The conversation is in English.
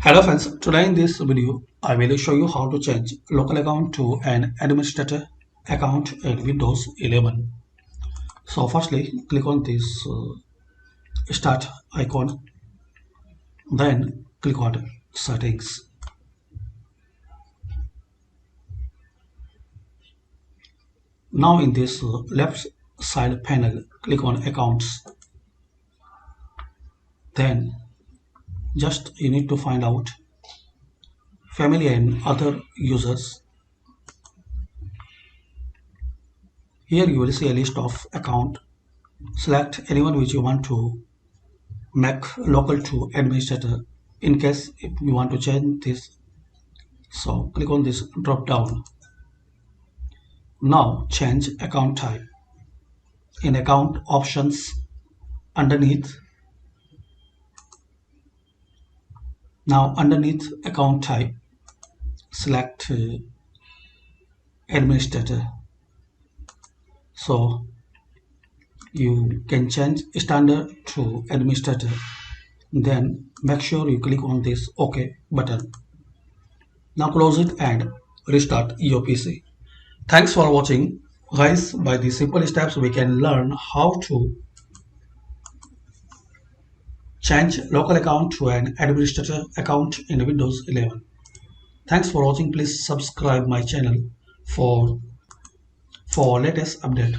Hello friends, today in this video I will show you how to change local account to an administrator account in Windows 11. So firstly click on this start icon, then click on settings. Now in this left side panel click on accounts, then just you need to find out family and other users. Here you will see a list of account. Select anyone which you want to make local to administrator in case if you want to change this. So click on this drop down. Now change account type. In account options underneath, now underneath account type select administrator. So you can change standard to administrator, then make sure you click on this OK button. Now close it and restart your PC. Thanks for watching. Guys, by these simple steps we can learn how to change local account to an administrator account in Windows 11. Thanks for watching. Please subscribe my channel for latest update.